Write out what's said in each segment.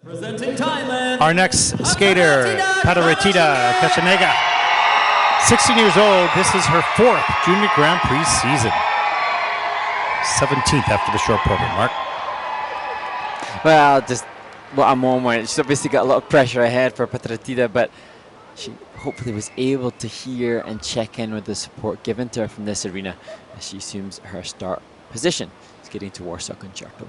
Presenting Thailand. Our next skater, Phattaratida KANESHIGE. 16 years old. This is her 4th Junior Grand Prix season. 17th after the short program, Mark. Well, just what a moment. She's obviously got a lot of pressure ahead for Phattaratida, but she hopefully was able to hear and check in with the support given to her from this arena as she assumes her start position is getting to Warsaw Concerto.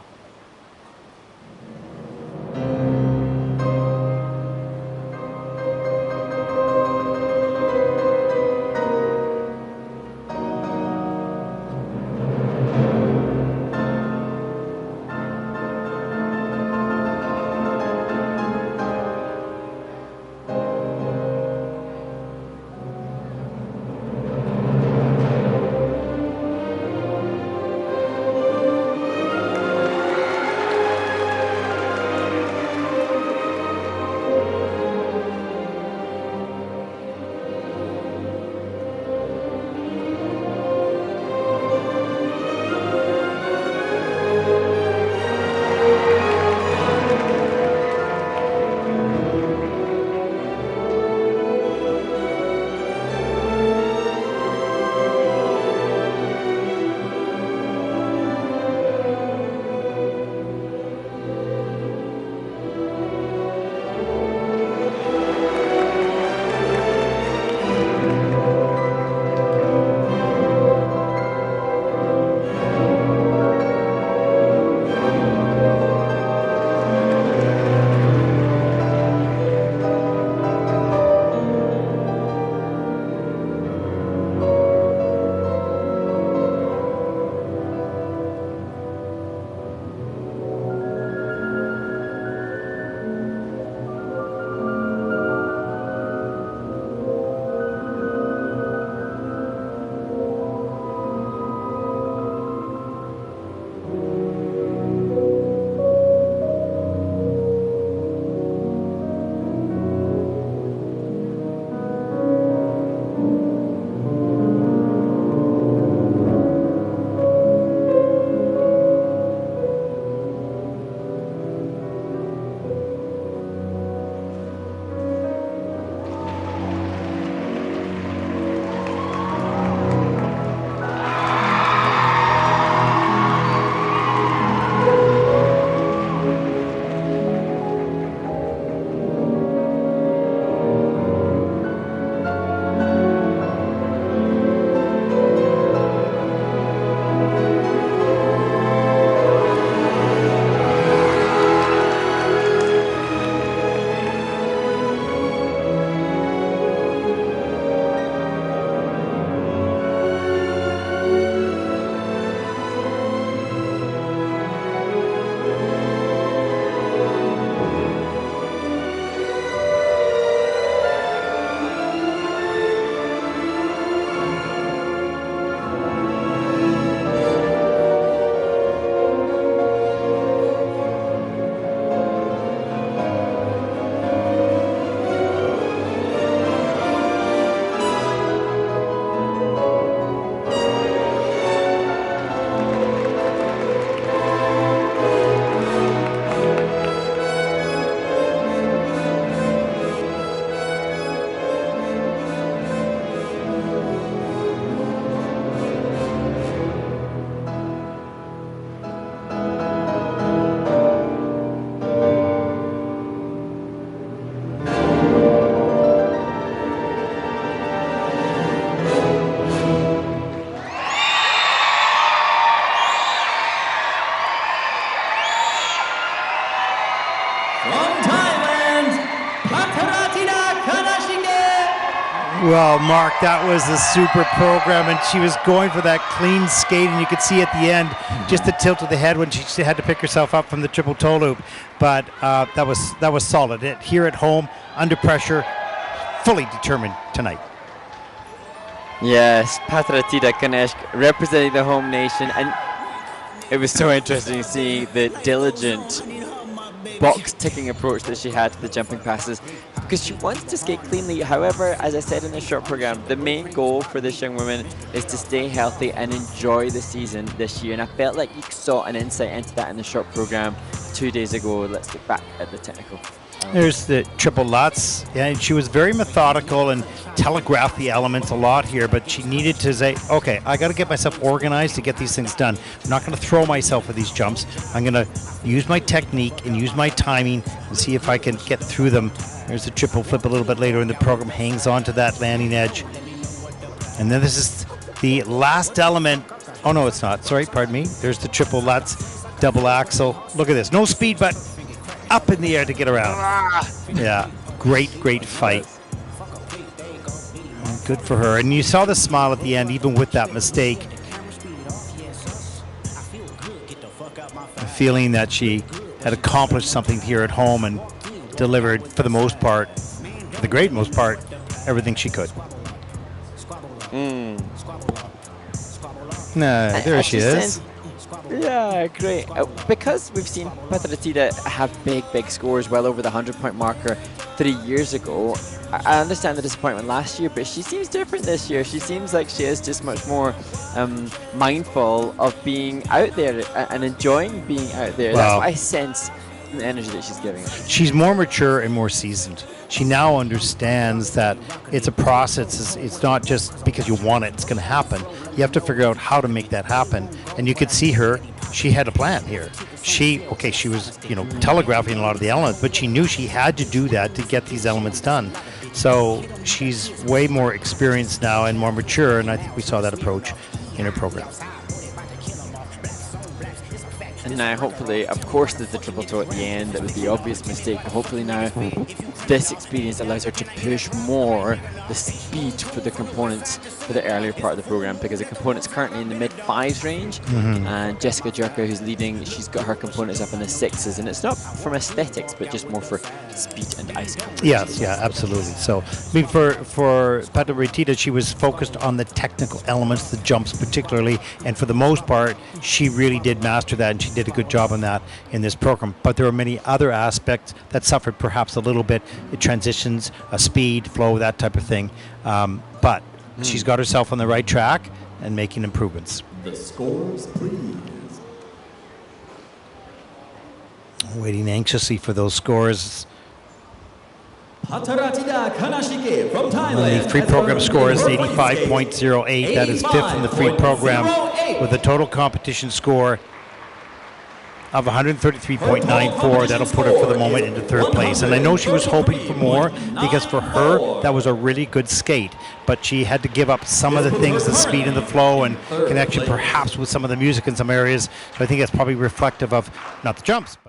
Well, Mark, that was a super program, and she was going for that clean skate, and you could see at the end just the tilt of the head when she had to pick herself up from the triple toe loop. But that was solid. Here at home, under pressure, fully determined tonight. Yes, Phattaratida KANESHIGE representing the home nation, and it was so interesting seeing the diligent box-ticking approach that she had to the jumping passes, because she wants to skate cleanly. However, as I said in the short program, the main goal for this young woman is to stay healthy and enjoy the season this year, and I felt like you saw an insight into that in the short program. 2 days ago. Let's get back at the technical. There's the triple Lutz. Yeah, and she was very methodical and telegraphed the elements a lot here, but she needed to say, okay, I got to get myself organized to get these things done. I'm not going to throw myself at these jumps. I'm going to use my technique and use my timing and see if I can get through them. There's the triple flip a little bit later in the program, hangs on to that landing edge. And then this is the last element. Oh, no, it's not. Sorry, pardon me. There's the triple Lutz, double axel. Look at this. No speed, but up in the air to get around. Yeah, great fight. Good for her. And you saw the smile at the end, even with that mistake. A feeling that she had accomplished something here at home and delivered, for the most part, for the great most part, everything she could. No, there she is. Yeah, great. Because we've seen Phattaratida have big scores well over the 100-point marker 3 years ago. I understand the disappointment last year, but she seems different this year. She seems like she is just much more mindful of being out there and enjoying being out there. That's what I sense in the energy that she's giving us. She's more mature and more seasoned. She now understands that it's a process. It's not just because you want it, it's going to happen. You have to figure out how to make that happen. And you could see her, she had a plan here. She was, telegraphing a lot of the elements, but she knew she had to do that to get these elements done. So she's way more experienced now and more mature, and I think we saw that approach in her program. And now, hopefully, of course, there's the triple toe at the end. That was the obvious mistake. But hopefully now, this experience allows her to push more the speed for the components for the earlier part of the program, because the component's currently in the mid-5s range. And Jessica Jerka, who's leading, she's got her components up in the 6s. And it's not from aesthetics, but just more for speed and ice coverage. Yes, yeah, absolutely. So, I mean, for Phattaratida, she was focused on the technical elements, the jumps particularly, and for the most part, she really did master that, and she did a good job on that in this program. But there are many other aspects that suffered perhaps a little bit. It transitions, speed, flow, that type of thing. But she's got herself on the right track and making improvements. The scores, please. Waiting anxiously for those scores. Phattaratida KANESHIGE from Thailand. The free program score is 85.08. That is fifth in the free program with a total competition score of 133.94. That'll put her for the moment into third place. And I know she was hoping for more, because for her, that was a really good skate. But she had to give up some of the things, the speed and the flow and connection perhaps with some of the music in some areas. So I think that's probably reflective of not the jumps, but